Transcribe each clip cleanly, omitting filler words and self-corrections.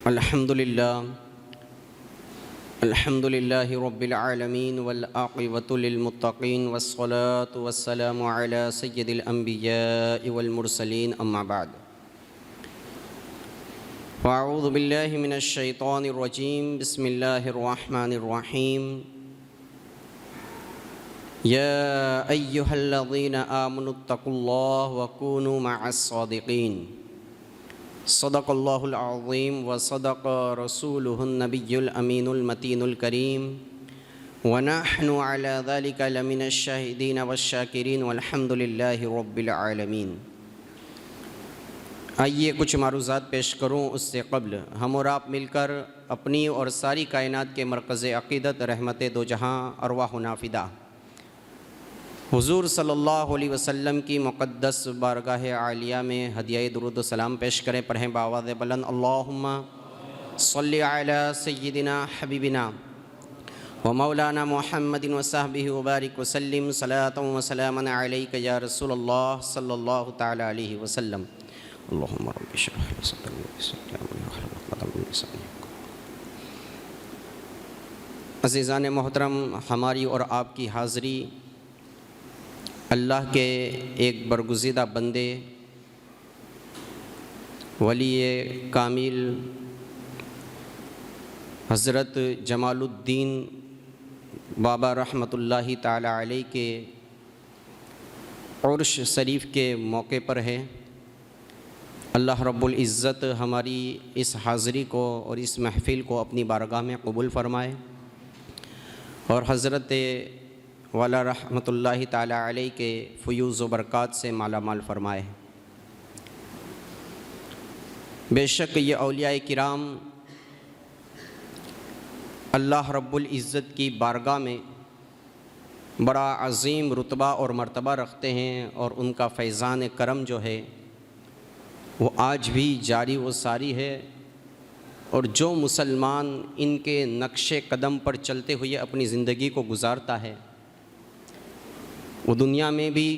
الحمد لله رب العالمين والعاقبة للمتقين والصلاة والسلام على سيد الأنبياء والمرسلين أما بعد فأعوذ بالله من الشيطان الرجيم بسم الله الرحمن الرحيم يا أيها الذين آمنوا اتقوا الله وكونوا مع الصادقين صدق الله العظيم وصدق رسوله النبي الأمين المتين الكريم ونحن على ذلك لمن الشاهدين والشاكرين والحمد لله رب العالمين۔ آئیے کچھ معروضات پیش کروں، اس سے قبل ہم اور آپ مل کر اپنی اور ساری کائنات کے مرکز عقیدت رحمت دو جہاں ارواحنا فدا حضور صلی اللہ علیہ وسلم کی مقدس بارگاہ عالیہ میں ہدیہ درود و سلام پیش کریں، پڑھیں بآواز بلند اللہم صلی علی سیدنا حبیبنا و مولانا محمد و صحبہ وبارک وسلم صلاۃ و سلاما علیک یا رسول اللہ صلی اللہ تعالی علیہ وسلم۔ اللہم رب اشرح لی صدری ویسر لی امری واحلل عقدۃ من لسانی یفقہوا۔ عزیزان محترم، ہماری اور آپ کی حاضری اللہ کے ایک برگزیدہ بندے ولی کامل حضرت جمال الدین بابا رحمۃ اللہ تعالی علیہ کے عرش شریف کے موقع پر ہے۔ اللہ رب العزت ہماری اس حاضری کو اور اس محفل کو اپنی بارگاہ میں قبول فرمائے اور حضرت والا رحمۃ اللہ تعالی علیہ کے فیوز و برکات سے مالا مال فرمائے۔ بے شک یہ اولیاء کرام اللہ رب العزت کی بارگاہ میں بڑا عظیم رتبہ اور مرتبہ رکھتے ہیں، اور ان کا فیضان کرم جو ہے وہ آج بھی جاری و ساری ہے، اور جو مسلمان ان کے نقش قدم پر چلتے ہوئے اپنی زندگی کو گزارتا ہے وہ دنیا میں بھی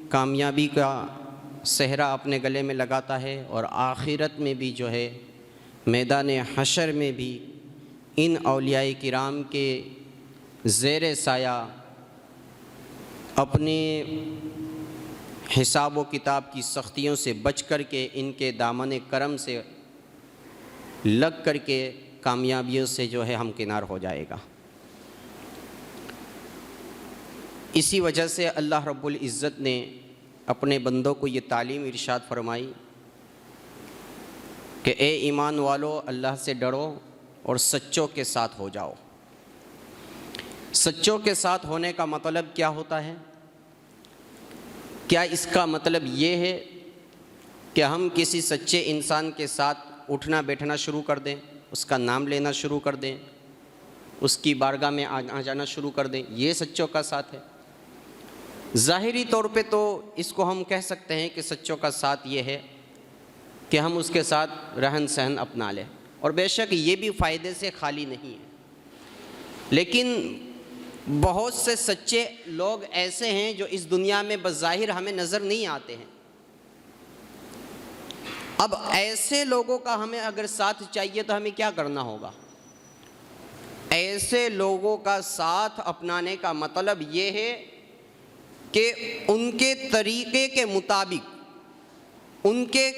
کامیابی کا صحرا اپنے گلے میں لگاتا ہے، اور آخرت میں بھی جو ہے میدان حشر میں بھی ان اولیاء کرام کے زیر سایہ اپنے حساب و کتاب کی سختیوں سے بچ کر کے ان کے دامن کرم سے لگ کر کے کامیابیوں سے جو ہے ہمکنار ہو جائے گا۔ اسی وجہ سے اللہ رب العزت نے اپنے بندوں کو یہ تعلیم ارشاد فرمائی کہ اے ایمان والو، اللہ سے ڈرو اور سچوں کے ساتھ ہو جاؤ۔ سچوں کے ساتھ ہونے کا مطلب کیا ہوتا ہے؟ کیا اس کا مطلب یہ ہے کہ ہم کسی سچے انسان کے ساتھ اٹھنا بیٹھنا شروع کر دیں، اس کا نام لینا شروع کر دیں، اس کی بارگاہ میں آ جانا شروع کر دیں؟ یہ سچوں کا ساتھ ہے؟ ظاہری طور پہ تو اس کو ہم کہہ سکتے ہیں کہ سچوں کا ساتھ یہ ہے کہ ہم اس کے ساتھ رہن سہن اپنا لیں، اور بے شک یہ بھی فائدے سے خالی نہیں ہے، لیکن بہت سے سچے لوگ ایسے ہیں جو اس دنیا میں بظاہر ہمیں نظر نہیں آتے ہیں۔ اب ایسے لوگوں کا ہمیں اگر ساتھ چاہیے تو ہمیں کیا کرنا ہوگا؟ ایسے لوگوں کا ساتھ اپنانے کا مطلب یہ ہے کہ ان کے طریقے کے مطابق، ان کے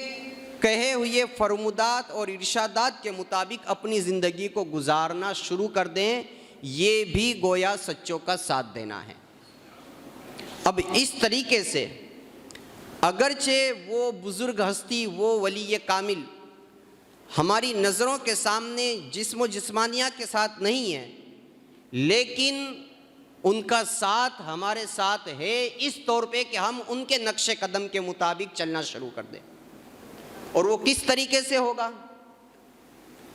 کہے ہوئے فرمودات اور ارشادات کے مطابق اپنی زندگی کو گزارنا شروع کر دیں۔ یہ بھی گویا سچوں کا ساتھ دینا ہے۔ اب اس طریقے سے اگرچہ وہ بزرگ ہستی، وہ ولی کامل ہماری نظروں کے سامنے جسم و جسمانیہ کے ساتھ نہیں ہے، لیکن ان کا ساتھ ہمارے ساتھ ہے اس طور پہ کہ ہم ان کے نقش قدم کے مطابق چلنا شروع کر دیں۔ اور وہ کس طریقے سے ہوگا؟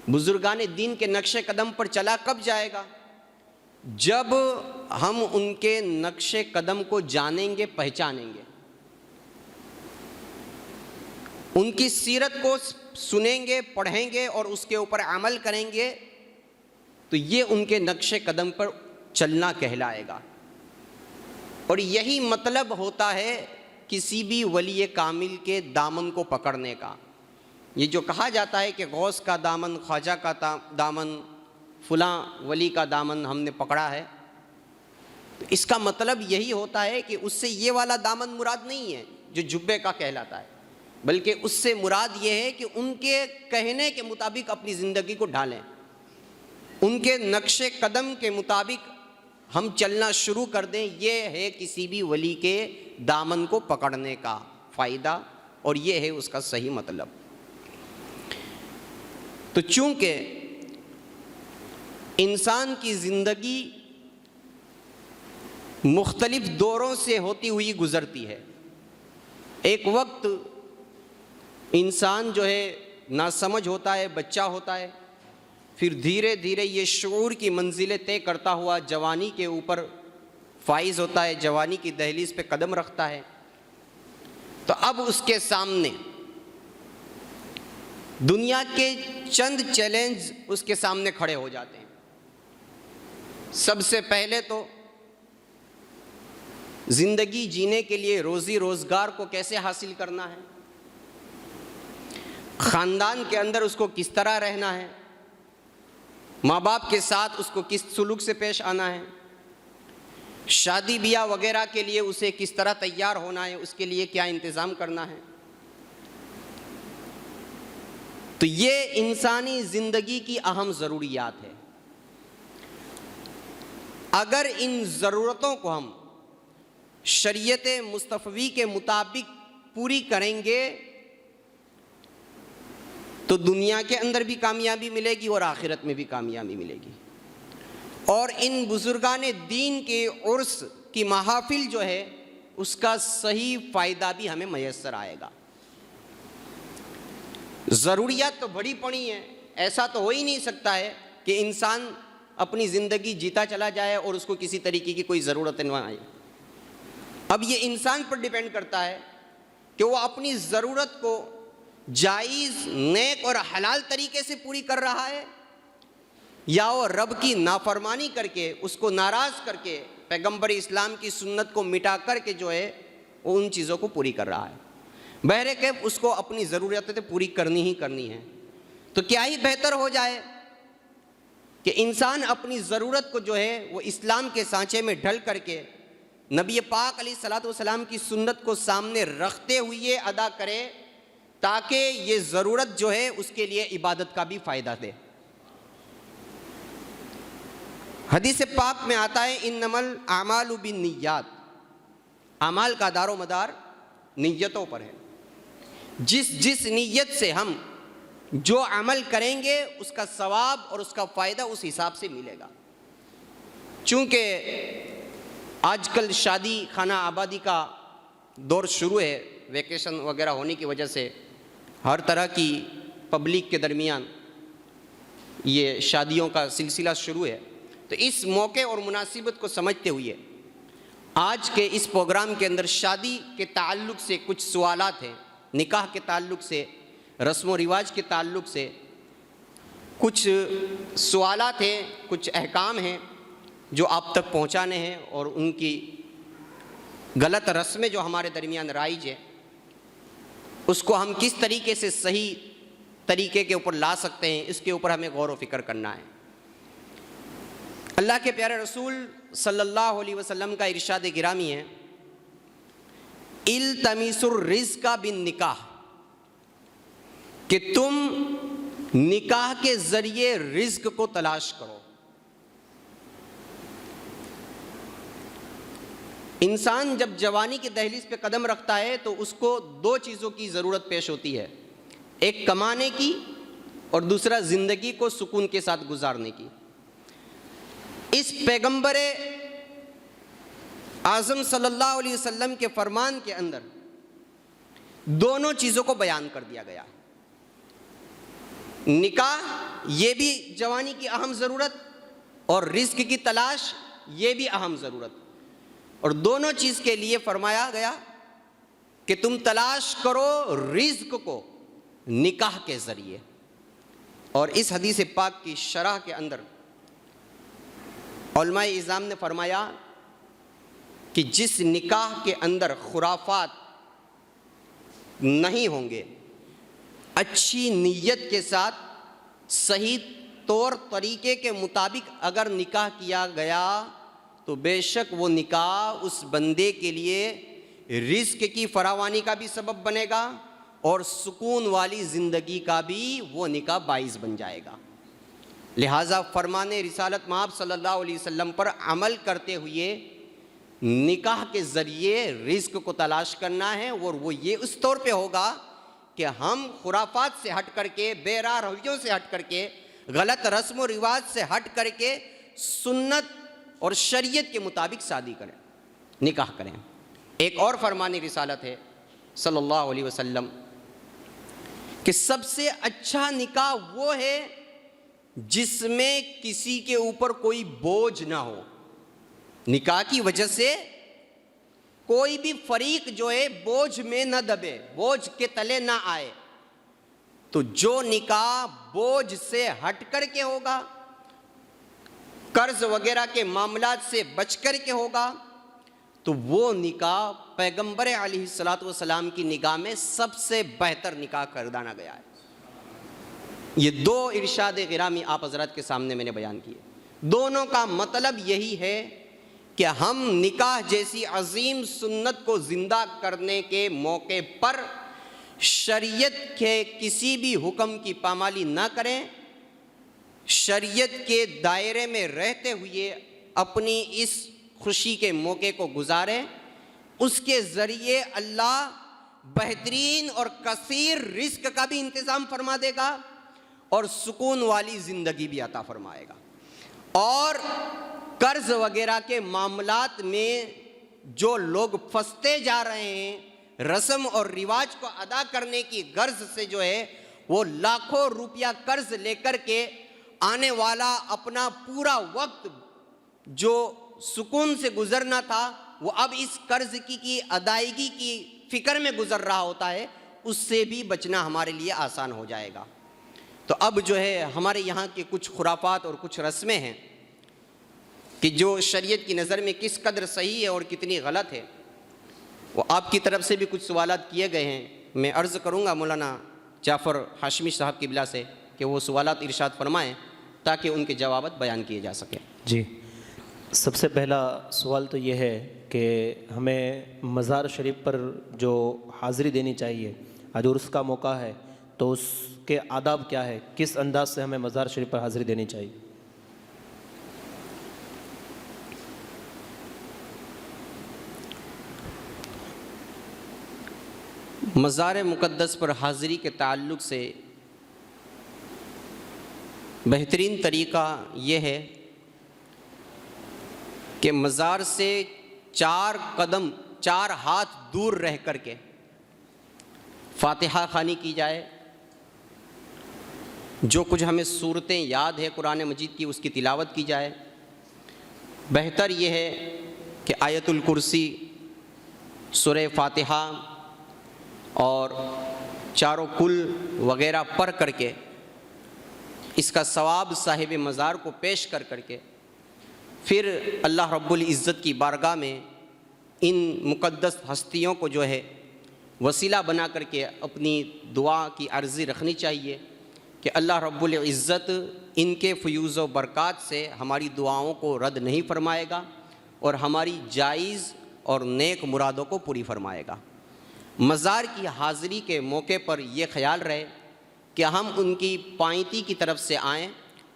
بزرگان دین کے نقش قدم پر چلا کب جائے گا؟ جب ہم ان کے نقش قدم کو جانیں گے، پہچانیں گے، ان کی سیرت کو سنیں گے، پڑھیں گے اور اس کے اوپر عمل کریں گے، تو یہ ان کے نقش قدم پر چلنا کہلائے گا۔ اور یہی مطلب ہوتا ہے کسی بھی ولی کامل کے دامن کو پکڑنے کا، یہ جو کہا جاتا ہے کہ غوث کا دامن، خواجہ کا دامن، فلاں ولی کا دامن ہم نے پکڑا ہے، تو اس کا مطلب یہی ہوتا ہے کہ اس سے یہ والا دامن مراد نہیں ہے جو جبے کا کہلاتا ہے، بلکہ اس سے مراد یہ ہے کہ ان کے کہنے کے مطابق اپنی زندگی کو ڈھالیں، ان کے نقش قدم کے مطابق ہم چلنا شروع کر دیں۔ یہ ہے کسی بھی ولی کے دامن کو پکڑنے کا فائدہ، اور یہ ہے اس کا صحیح مطلب۔ تو چونکہ انسان کی زندگی مختلف دوروں سے ہوتی ہوئی گزرتی ہے، ایک وقت انسان جو ہے ناسمجھ ہوتا ہے، بچہ ہوتا ہے، پھر دھیرے دھیرے یہ شعور کی منزلیں طے کرتا ہوا جوانی کے اوپر فائز ہوتا ہے، جوانی کی دہلیز پہ قدم رکھتا ہے، تو اب اس کے سامنے دنیا کے چند چیلنج اس کے سامنے کھڑے ہو جاتے ہیں۔ سب سے پہلے تو زندگی جینے کے لیے روزی روزگار کو کیسے حاصل کرنا ہے، خاندان کے اندر اس کو کس طرح رہنا ہے، ماں باپ کے ساتھ اس کو کس سلوک سے پیش آنا ہے، شادی بیاہ وغیرہ کے لیے اسے کس طرح تیار ہونا ہے، اس کے لیے کیا انتظام کرنا ہے۔ تو یہ انسانی زندگی کی اہم ضروریات ہے۔ اگر ان ضرورتوں کو ہم شریعت مصطفی کے مطابق پوری کریں گے تو دنیا کے اندر بھی کامیابی ملے گی اور آخرت میں بھی کامیابی ملے گی، اور ان بزرگان دین کے عرس کی محافل جو ہے اس کا صحیح فائدہ بھی ہمیں میسر آئے گا۔ ضروریات تو بڑی پڑی ہیں، ایسا تو ہو ہی نہیں سکتا ہے کہ انسان اپنی زندگی جیتا چلا جائے اور اس کو کسی طریقے کی کوئی ضرورت نہ آئے۔ اب یہ انسان پر ڈیپینڈ کرتا ہے کہ وہ اپنی ضرورت کو جائز، نیک اور حلال طریقے سے پوری کر رہا ہے، یا وہ رب کی نافرمانی کر کے، اس کو ناراض کر کے، پیغمبر اسلام کی سنت کو مٹا کر کے جو ہے وہ ان چیزوں کو پوری کر رہا ہے۔ بہرکیف اس کو اپنی ضرورتیں پوری کرنی ہی کرنی ہے۔ تو کیا ہی بہتر ہو جائے کہ انسان اپنی ضرورت کو جو ہے وہ اسلام کے سانچے میں ڈھل کر کے نبی پاک علیہ الصلوۃ والسلام کی سنت کو سامنے رکھتے ہوئے ادا کرے، تاکہ یہ ضرورت جو ہے اس کے لیے عبادت کا بھی فائدہ دے۔ حدیث پاک میں آتا ہے انما الاعمال بالنیات، اعمال کا دار و مدار نیتوں پر ہے۔ جس نیت سے ہم جو عمل کریں گے اس کا ثواب اور اس کا فائدہ اس حساب سے ملے گا۔ چونکہ آج کل شادی خانہ آبادی کا دور شروع ہے، ویکیشن وغیرہ ہونے کی وجہ سے ہر طرح کی پبلک کے درمیان یہ شادیوں کا سلسلہ شروع ہے، تو اس موقع اور مناسبت کو سمجھتے ہوئے آج کے اس پروگرام کے اندر شادی کے تعلق سے کچھ سوالات ہیں، نکاح کے تعلق سے، رسم و رواج کے تعلق سے کچھ سوالات ہیں، کچھ احکام ہیں جو آپ تک پہنچانے ہیں، اور ان کی غلط رسمیں جو ہمارے درمیان رائج ہے اس کو ہم کس طریقے سے صحیح طریقے کے اوپر لا سکتے ہیں، اس کے اوپر ہمیں غور و فکر کرنا ہے۔ اللہ کے پیارے رسول صلی اللہ علیہ وسلم کا ارشاد گرامی ہے، التمسوا الرزق بالنکاح، کہ تم نکاح کے ذریعے رزق کو تلاش کرو۔ انسان جب جوانی کی دہلیز پہ قدم رکھتا ہے تو اس کو دو چیزوں کی ضرورت پیش ہوتی ہے، ایک کمانے کی اور دوسرا زندگی کو سکون کے ساتھ گزارنے کی۔ اس پیغمبر اعظم صلی اللہ علیہ وسلم کے فرمان کے اندر دونوں چیزوں کو بیان کر دیا گیا۔ نکاح یہ بھی جوانی کی اہم ضرورت، اور رزق کی تلاش یہ بھی اہم ضرورت، اور دونوں چیز کے لیے فرمایا گیا کہ تم تلاش کرو رزق کو نکاح کے ذریعے۔ اور اس حدیث پاک کی شرح کے اندر علماء اعظام نے فرمایا کہ جس نکاح کے اندر خرافات نہیں ہوں گے، اچھی نیت کے ساتھ صحیح طور طریقے کے مطابق اگر نکاح کیا گیا تو بے شک وہ نکاح اس بندے کے لیے رزق کی فراوانی کا بھی سبب بنے گا اور سکون والی زندگی کا بھی وہ نکاح باعث بن جائے گا۔ لہٰذا فرمان رسالت مآب صلی اللہ علیہ وسلم پر عمل کرتے ہوئے نکاح کے ذریعے رزق کو تلاش کرنا ہے، اور وہ یہ اس طور پہ ہوگا کہ ہم خرافات سے ہٹ کر کے، بے راہ رویوں سے ہٹ کر کے، غلط رسم و رواج سے ہٹ کر کے سنت اور شریعت کے مطابق شادی کریں، نکاح کریں۔ ایک اور فرمان رسالت ہے صلی اللہ علیہ وسلم کہ سب سے اچھا نکاح وہ ہے جس میں کسی کے اوپر کوئی بوجھ نہ ہو، نکاح کی وجہ سے کوئی بھی فریق جو ہے بوجھ میں نہ دبے، بوجھ کے تلے نہ آئے۔ تو جو نکاح بوجھ سے ہٹ کر کے ہوگا، قرض وغیرہ کے معاملات سے بچ کر کے ہوگا، تو وہ نکاح پیغمبر علیہ الصلوۃ والسلام کی نگاہ میں سب سے بہتر نکاح کر دانا گیا ہے۔ یہ دو ارشاد گرامی آپ حضرات کے سامنے میں نے بیان کیے، دونوں کا مطلب یہی ہے کہ ہم نکاح جیسی عظیم سنت کو زندہ کرنے کے موقع پر شریعت کے کسی بھی حکم کی پامالی نہ کریں، شریعت کے دائرے میں رہتے ہوئے اپنی اس خوشی کے موقع کو گزاریں، اس کے ذریعے اللہ بہترین اور کثیر رزق کا بھی انتظام فرما دے گا اور سکون والی زندگی بھی عطا فرمائے گا۔ اور قرض وغیرہ کے معاملات میں جو لوگ پھنستے جا رہے ہیں، رسم اور رواج کو ادا کرنے کی غرض سے جو ہے وہ لاکھوں روپیہ قرض لے کر کے آنے والا اپنا پورا وقت جو سکون سے گزرنا تھا وہ اب اس قرض کی ادائیگی کی فکر میں گزر رہا ہوتا ہے، اس سے بھی بچنا ہمارے لیے آسان ہو جائے گا۔ تو اب جو ہے ہمارے یہاں کے کچھ خرافات اور کچھ رسمیں ہیں کہ جو شریعت کی نظر میں کس قدر صحیح ہے اور کتنی غلط ہے، وہ آپ کی طرف سے بھی کچھ سوالات کیے گئے ہیں۔ میں عرض کروں گا مولانا جعفر ہاشمی صاحب کی بلا سے کہ وہ سوالات ارشاد فرمائیں تاکہ ان کے جوابات بیان کیے جا سکیں۔ جی، سب سے پہلا سوال تو یہ ہے کہ ہمیں مزار شریف پر جو حاضری دینی چاہیے، آج عرس کا موقع ہے تو اس کے آداب کیا ہے، کس انداز سے ہمیں مزار شریف پر حاضری دینی چاہیے؟ مزار مقدس پر حاضری کے تعلق سے بہترین طریقہ یہ ہے کہ مزار سے 4 قدم 4 ہاتھ دور رہ کر کے فاتحہ خوانی کی جائے، جو کچھ ہمیں صورتیں یاد ہے قرآن مجید کی اس کی تلاوت کی جائے۔ بہتر یہ ہے کہ آیت الکرسی، سورہ فاتحہ اور چاروں کل وغیرہ پڑھ کر کے اس کا ثواب صاحب مزار کو پیش کر کر کے پھر اللہ رب العزت کی بارگاہ میں ان مقدس ہستیوں کو جو ہے وسیلہ بنا کر کے اپنی دعا کی عرضی رکھنی چاہیے کہ اللہ رب العزت ان کے فیوز و برکات سے ہماری دعاؤں کو رد نہیں فرمائے گا اور ہماری جائز اور نیک مرادوں کو پوری فرمائے گا۔ مزار کی حاضری کے موقع پر یہ خیال رہے کہ ہم ان کی پائنتی کی طرف سے آئیں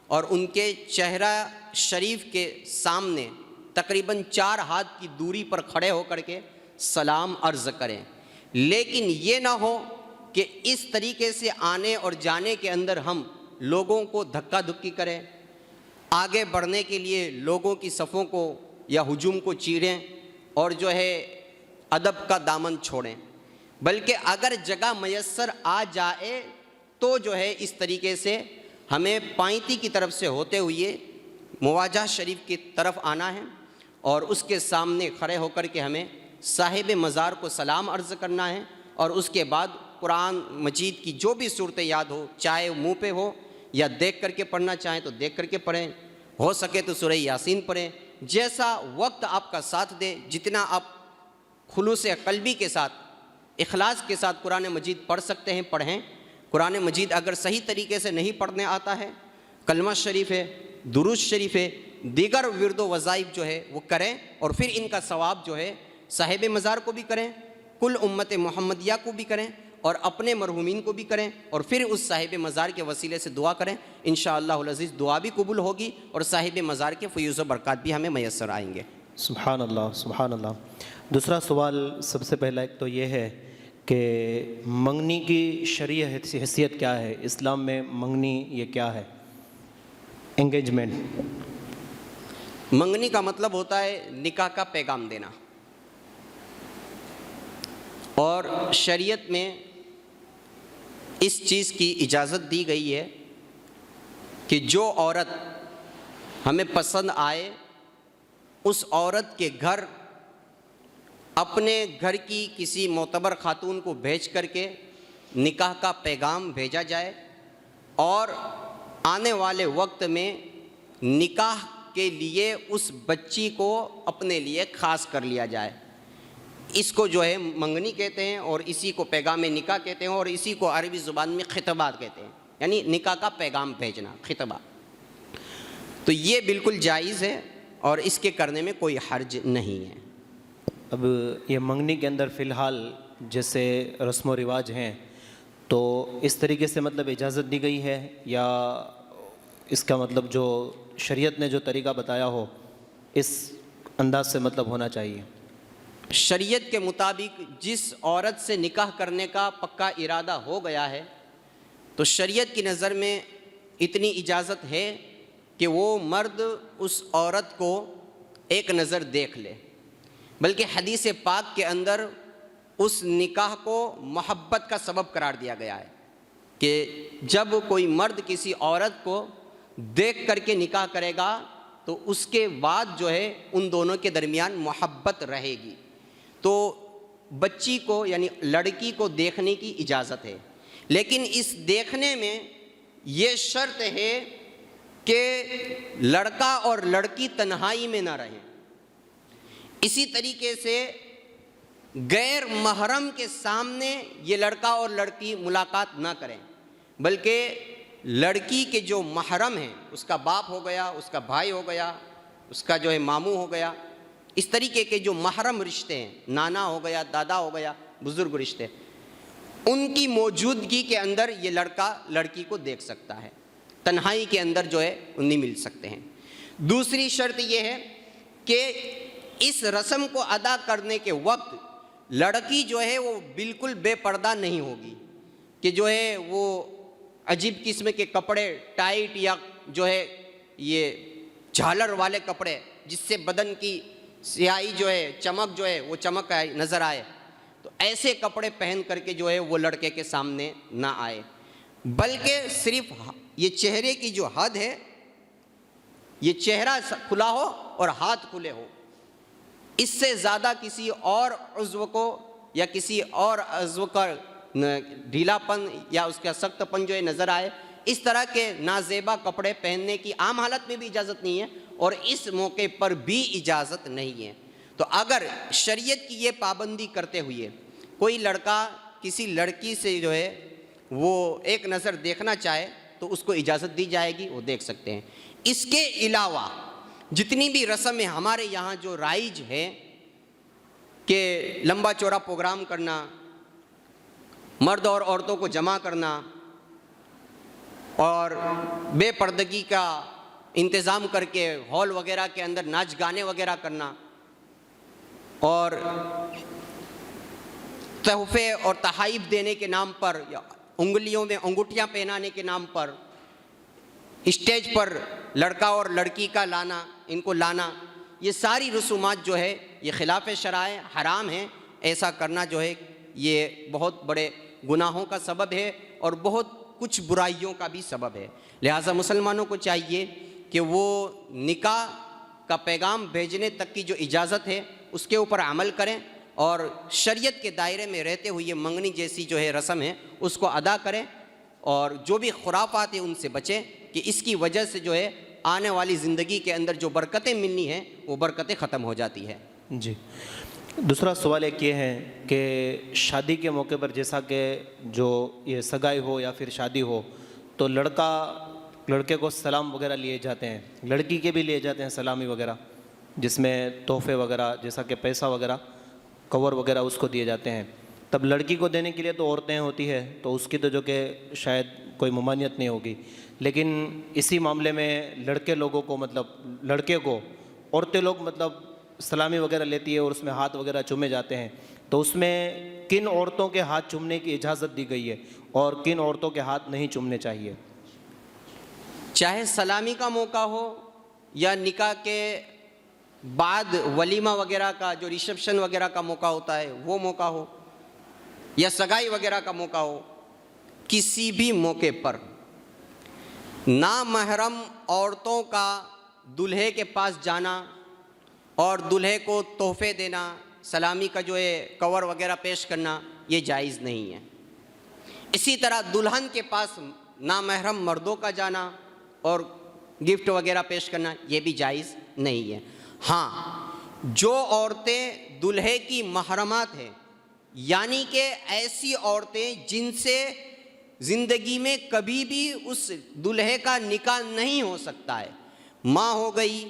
اور ان کے چہرہ شریف کے سامنے تقریباً 4 ہاتھ کی دوری پر کھڑے ہو کر کے سلام عرض کریں، لیکن یہ نہ ہو کہ اس طریقے سے آنے اور جانے کے اندر ہم لوگوں کو دھکا دھکی کریں، آگے بڑھنے کے لیے لوگوں کی صفوں کو یا ہجوم کو چیریں اور جو ہے ادب کا دامن چھوڑیں، بلکہ اگر جگہ میسر آ جائے تو جو ہے اس طریقے سے ہمیں پائنتی کی طرف سے ہوتے ہوئے مواجہ شریف کی طرف آنا ہے اور اس کے سامنے کھڑے ہو کر کے ہمیں صاحب مزار کو سلام عرض کرنا ہے، اور اس کے بعد قرآن مجید کی جو بھی صورتیں یاد ہو، چاہے منہ پہ ہو یا دیکھ کر کے پڑھنا چاہیں تو دیکھ کر کے پڑھیں، ہو سکے تو سورہ یاسین پڑھیں، جیسا وقت آپ کا ساتھ دے، جتنا آپ خلوص قلبی کے ساتھ، اخلاص کے ساتھ قرآن مجید پڑھ سکتے ہیں پڑھیں، قرآن مجید اگر صحیح طریقے سے نہیں پڑھنے آتا ہے، کلمہ شریف ہے، درود شریف ہے، دیگر ورد و وظائف جو ہے وہ کریں، اور پھر ان کا ثواب جو ہے صاحب مزار کو بھی کریں، کل امت محمدیہ کو بھی کریں، اور اپنے مرحومین کو بھی کریں، اور پھر اس صاحب مزار کے وسیلے سے دعا کریں۔ انشاءاللہ العزیز دعا بھی قبول ہوگی اور صاحب مزار کے فیوز و برکات بھی ہمیں میسر آئیں گے۔ سبحان اللہ، سبحان اللہ۔ دوسرا سوال سب سے پہلا ایک تو یہ ہے کہ منگنی کی شرعی حیثیت کیا ہے؟ اسلام میں منگنی یہ کیا ہے؟ انگیجمنٹ۔ منگنی کا مطلب ہوتا ہے نکاح کا پیغام دینا، اور شریعت میں اس چیز کی اجازت دی گئی ہے کہ جو عورت ہمیں پسند آئے اس عورت کے گھر اپنے گھر کی کسی معتبر خاتون کو بھیج کر کے نکاح کا پیغام بھیجا جائے، اور آنے والے وقت میں نکاح کے لیے اس بچی کو اپنے لیے خاص کر لیا جائے۔ اس کو جو ہے منگنی کہتے ہیں، اور اسی کو پیغام نکاح کہتے ہیں، اور اسی کو عربی زبان میں خطبات کہتے ہیں، یعنی نکاح کا پیغام بھیجنا، خطبہ۔ تو یہ بالکل جائز ہے اور اس کے کرنے میں کوئی حرج نہیں ہے۔ اب یہ منگنی کے اندر فی الحال جیسے رسم و رواج ہیں، تو اس طریقے سے مطلب اجازت دی گئی ہے، یا اس کا مطلب جو شریعت نے جو طریقہ بتایا ہو اس انداز سے مطلب ہونا چاہیے؟ شریعت کے مطابق جس عورت سے نکاح کرنے کا پکا ارادہ ہو گیا ہے، تو شریعت کی نظر میں اتنی اجازت ہے کہ وہ مرد اس عورت کو ایک نظر دیکھ لے، بلکہ حدیث پاک کے اندر اس نکاح کو محبت کا سبب قرار دیا گیا ہے کہ جب کوئی مرد کسی عورت کو دیکھ کر کے نکاح کرے گا تو اس کے بعد جو ہے ان دونوں کے درمیان محبت رہے گی۔ تو بچی کو یعنی لڑکی کو دیکھنے کی اجازت ہے، لیکن اس دیکھنے میں یہ شرط ہے کہ لڑکا اور لڑکی تنہائی میں نہ رہیں۔ اسی طریقے سے غیر محرم کے سامنے یہ لڑکا اور لڑکی ملاقات نہ کریں، بلکہ لڑکی کے جو محرم ہیں، اس کا باپ ہو گیا، اس کا بھائی ہو گیا، اس کا جو ہے ماموں ہو گیا، اس طریقے کے جو محرم رشتے ہیں، نانا ہو گیا، دادا ہو گیا، بزرگ رشتے، ان کی موجودگی کے اندر یہ لڑکا لڑکی کو دیکھ سکتا ہے، تنہائی کے اندر جو ہے نہیں مل سکتے ہیں۔ دوسری شرط یہ ہے کہ اس رسم کو ادا کرنے کے وقت لڑکی جو ہے وہ بالکل بے پردہ نہیں ہوگی، کہ جو ہے وہ عجیب قسم کے کپڑے ٹائٹ یا جو ہے یہ جھالر والے کپڑے جس سے بدن کی سیاہی جو ہے چمک جو ہے وہ چمک نظر آئے، تو ایسے کپڑے پہن کر کے جو ہے وہ لڑکے کے سامنے نہ آئے، بلکہ صرف یہ چہرے کی جو حد ہے، یہ چہرہ کھلا ہو اور ہاتھ کھلے ہو، اس سے زیادہ کسی اور عضو کو یا کسی اور عضو کا ڈھیلا پن یا اس کا سخت پن جو ہے نظر آئے، اس طرح کے نازیبا کپڑے پہننے کی عام حالت میں بھی اجازت نہیں ہے، اور اس موقع پر بھی اجازت نہیں ہے۔ تو اگر شریعت کی یہ پابندی کرتے ہوئے کوئی لڑکا کسی لڑکی سے جو ہے وہ ایک نظر دیکھنا چاہے تو اس کو اجازت دی جائے گی، وہ دیکھ سکتے ہیں۔ اس کے علاوہ جتنی بھی رسمیں ہمارے یہاں جو رائج ہے کہ لمبا چوڑا پروگرام کرنا، مرد اور عورتوں کو جمع کرنا، اور بے پردگی کا انتظام کر کے ہال وغیرہ کے اندر ناچ گانے وغیرہ کرنا، اور تحفے اور تحائف دینے کے نام پر یا انگلیوں میں انگوٹھیاں پہنانے کے نام پر اسٹیج پر لڑکا اور لڑکی کا لانا، ان کو لانا، یہ ساری رسومات جو ہے یہ خلاف شرائع حرام ہیں۔ ایسا کرنا جو ہے یہ بہت بڑے گناہوں کا سبب ہے اور بہت کچھ برائیوں کا بھی سبب ہے۔ لہٰذا مسلمانوں کو چاہیے کہ وہ نکاح کا پیغام بھیجنے تک کی جو اجازت ہے اس کے اوپر عمل کریں، اور شریعت کے دائرے میں رہتے ہوئے منگنی جیسی جو ہے رسم ہے اس کو ادا کریں، اور جو بھی خرافات ہیں ان سے بچیں کہ اس کی وجہ سے جو ہے آنے والی زندگی کے اندر جو برکتیں ملنی ہیں وہ برکتیں ختم ہو جاتی ہیں۔ جی، دوسرا سوال ایک یہ ہے کہ شادی کے موقع پر جیسا کہ جو یہ سگائی ہو یا پھر شادی ہو تو لڑکے کو سلام وغیرہ لیے جاتے ہیں، لڑکی کے بھی لیے جاتے ہیں سلامی وغیرہ، جس میں تحفے وغیرہ جیسا کہ پیسہ وغیرہ کور وغیرہ اس کو دیے جاتے ہیں. تب لڑکی کو دینے کے لیے تو عورتیں ہوتی ہے تو اس کی تو جو کہ شاید کوئی ممانعت نہیں ہوگی، لیکن اسی معاملے میں لڑکے لوگوں کو مطلب لڑکے کو عورتیں لوگ مطلب سلامی وغیرہ لیتی ہے اور اس میں ہاتھ وغیرہ چومے جاتے ہیں، تو اس میں کن عورتوں کے ہاتھ چومنے کی اجازت دی گئی ہے اور کن عورتوں کے ہاتھ نہیں چومنے چاہیے؟ چاہے سلامی کا موقع ہو یا نکاح کے بعد ولیمہ وغیرہ کا جو ریسیپشن وغیرہ کا موقع ہوتا ہے وہ موقع ہو یا سگائی وغیرہ کا موقع ہو، کسی بھی موقع پر نامحرم عورتوں کا دلہے کے پاس جانا اور دلہے کو تحفے دینا، سلامی کا جو ہے کور وغیرہ پیش کرنا، یہ جائز نہیں ہے. اسی طرح دلہن کے پاس نامحرم مردوں کا جانا اور گفٹ وغیرہ پیش کرنا، یہ بھی جائز نہیں ہے. ہاں، جو عورتیں دلہے کی محرمات ہیں، یعنی کہ ایسی عورتیں جن سے زندگی میں کبھی بھی اس دلہے کا نکاح نہیں ہو سکتا ہے، ماں ہو گئی،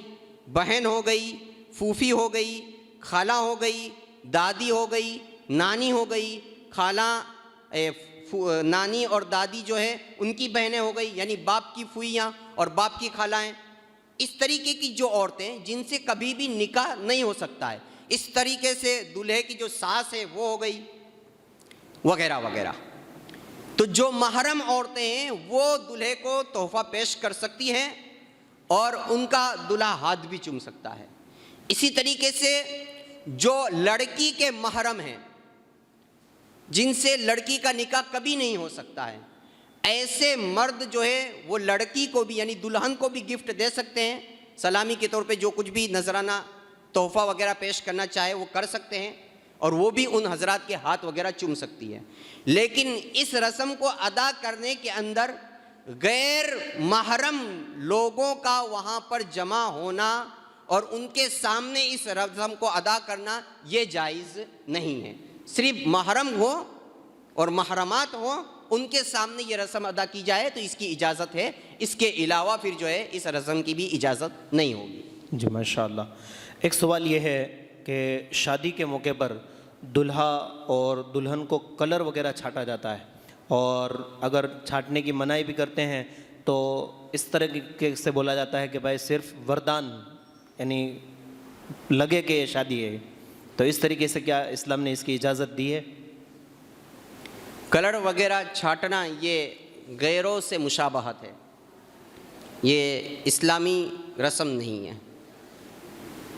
بہن ہو گئی، پھوپھی ہو گئی، خالہ ہو گئی، دادی ہو گئی، نانی ہو گئی، نانی اور دادی جو ہے ان کی بہنیں ہو گئی، یعنی باپ کی پھوئیاں اور باپ کی خالائیں، اس طریقے کی جو عورتیں جن سے کبھی بھی نکاح نہیں ہو سکتا ہے، اس طریقے سے دلہے کی جو ساس ہے وہ ہو گئی وغیرہ وغیرہ. تو جو محرم عورتیں ہیں وہ دلہے کو تحفہ پیش کر سکتی ہیں اور ان کا دلہا ہاتھ بھی چوم سکتا ہے. اسی طریقے سے جو لڑکی کے محرم ہیں، جن سے لڑکی کا نکاح کبھی نہیں ہو سکتا ہے، ایسے مرد جو ہے وہ لڑکی کو بھی یعنی دلہن کو بھی گفٹ دے سکتے ہیں، سلامی کے طور پہ جو کچھ بھی نذرانہ تحفہ وغیرہ پیش کرنا چاہے وہ کر سکتے ہیں اور وہ بھی ان حضرات کے ہاتھ وغیرہ چوم سکتی ہے. لیکن اس رسم کو ادا کرنے کے اندر غیر محرم لوگوں کا وہاں پر جمع ہونا اور ان کے سامنے اس رسم کو ادا کرنا یہ جائز نہیں ہے. صرف محرم ہو اور محرمات ہوں، ان کے سامنے یہ رسم ادا کی جائے تو اس کی اجازت ہے، اس کے علاوہ پھر جو ہے اس رسم کی بھی اجازت نہیں ہوگی. جی ماشاءاللہ. ایک سوال یہ ہے کہ شادی کے موقع پر دلہا اور دلہن کو کلر وغیرہ چھاٹا جاتا ہے، اور اگر چھاٹنے کی منائی بھی کرتے ہیں تو اس طرح سے بولا جاتا ہے کہ بھائی صرف وردان یعنی لگے کہ یہ شادی ہے، تو اس طریقے سے کیا اسلام نے اس کی اجازت دی ہے؟ کلر وغیرہ چھاٹنا یہ غیروں سے مشابہت ہے، یہ اسلامی رسم نہیں ہے،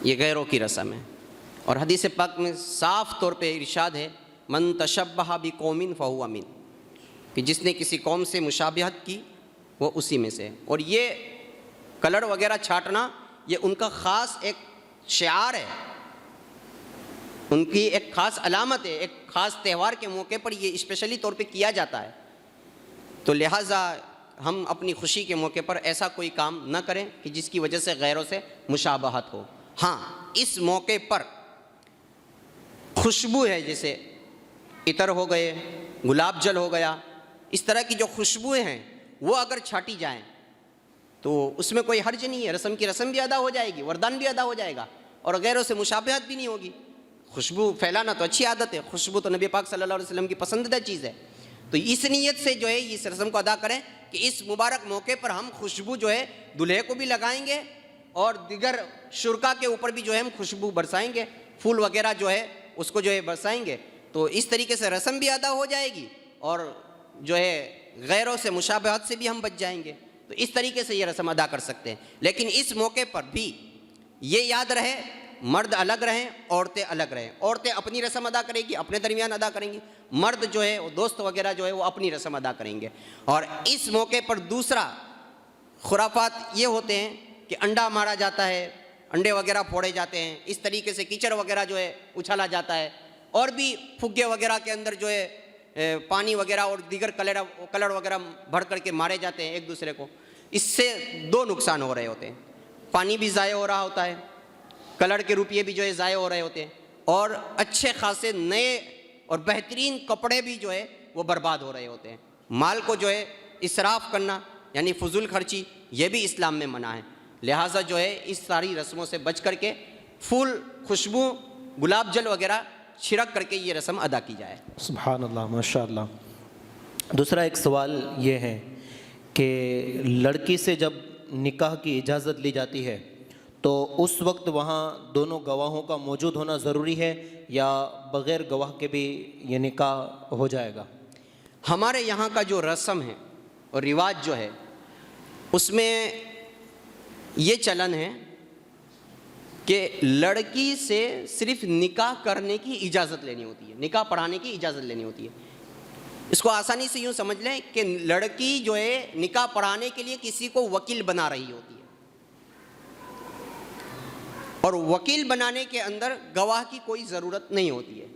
یہ غیروں کی رسم ہے. اور حدیث پاک میں صاف طور پہ ارشاد ہے، من تشبہ بقوم فہو من، کہ جس نے کسی قوم سے مشابہت کی وہ اسی میں سے. اور یہ کلر وغیرہ چھاٹنا یہ ان کا خاص ایک شعار ہے، ان کی ایک خاص علامت ہے، ایک خاص تہوار کے موقع پر یہ اسپیشلی طور پہ کیا جاتا ہے. تو لہٰذا ہم اپنی خوشی کے موقع پر ایسا کوئی کام نہ کریں کہ جس کی وجہ سے غیروں سے مشابہت ہو. ہاں، اس موقع پر خوشبو ہے، جیسے عطر ہو گئے، گلاب جل ہو گیا، اس طرح کی جو خوشبوئیں ہیں وہ اگر چھاٹی جائیں تو اس میں کوئی حرج نہیں ہے، رسم کی رسم بھی ادا ہو جائے گی، وردان بھی ادا ہو جائے گا اور غیروں سے مشابہت بھی نہیں ہوگی. خوشبو پھیلانا تو اچھی عادت ہے، خوشبو تو نبی پاک صلی اللہ علیہ وسلم کی پسندیدہ چیز ہے. تو اس نیت سے جو ہے اس رسم کو ادا کریں کہ اس مبارک موقع پر ہم خوشبو جو ہے دلہے کو بھی لگائیں گے اور دیگر شرکا کے اوپر بھی جو ہے ہم خوشبو برسائیں گے، پھول وغیرہ جو ہے اس کو جو ہے برسائیں گے. تو اس طریقے سے رسم بھی ادا ہو جائے گی اور جو ہے غیروں سے مشابہت سے بھی ہم بچ جائیں گے. تو اس طریقے سے یہ رسم ادا کر سکتے ہیں. لیکن اس موقع پر بھی یہ یاد رہے، مرد الگ رہیں، عورتیں الگ رہیں. عورتیں اپنی رسم ادا کریں گی، اپنے درمیان ادا کریں گی، مرد جو ہے وہ دوست وغیرہ جو ہے وہ اپنی رسم ادا کریں گے. اور اس موقع پر دوسرا خرافات یہ ہوتے ہیں کہ انڈا مارا جاتا ہے، انڈے وغیرہ پھوڑے جاتے ہیں، اس طریقے سے کیچڑ وغیرہ جو ہے اچھالا جاتا ہے، اور بھی پھگے وغیرہ کے اندر جو ہے پانی وغیرہ اور دیگر کلر وغیرہ بھر کر کے مارے جاتے ہیں ایک دوسرے کو. اس سے دو نقصان ہو رہے ہوتے ہیں، پانی بھی ضائع ہو رہا ہوتا ہے، کلر کے روپیے بھی جو ہے ضائع ہو رہے ہوتے ہیں، اور اچھے خاصے نئے اور بہترین کپڑے بھی جو ہے وہ برباد ہو رہے ہوتے ہیں. مال کو جو ہے اسراف کرنا یعنی فضول خرچی یہ بھی اسلام میں منع ہے. لہٰذا جو ہے اس ساری رسموں سے بچ کر کے پھول، خوشبو، گلاب جل وغیرہ چھڑک کر کے یہ رسم ادا کی جائے. سبحان اللہ، ماشاء اللہ. دوسرا ایک سوال یہ ہے کہ لڑکی سے جب نکاح کی اجازت لی جاتی ہے تو اس وقت وہاں دونوں گواہوں کا موجود ہونا ضروری ہے یا بغیر گواہ کے بھی یہ نکاح ہو جائے گا؟ ہمارے یہاں کا جو رسم ہے اور رواج جو ہے اس میں یہ چلن ہے کہ لڑکی سے صرف نکاح کرنے کی اجازت لینی ہوتی ہے، نکاح پڑھانے کی اجازت لینی ہوتی ہے. اس کو آسانی سے یوں سمجھ لیں کہ لڑکی جو ہے نکاح پڑھانے کے لیے کسی کو وکیل بنا رہی ہوتی ہے، اور وکیل بنانے کے اندر گواہ کی کوئی ضرورت نہیں ہوتی ہے.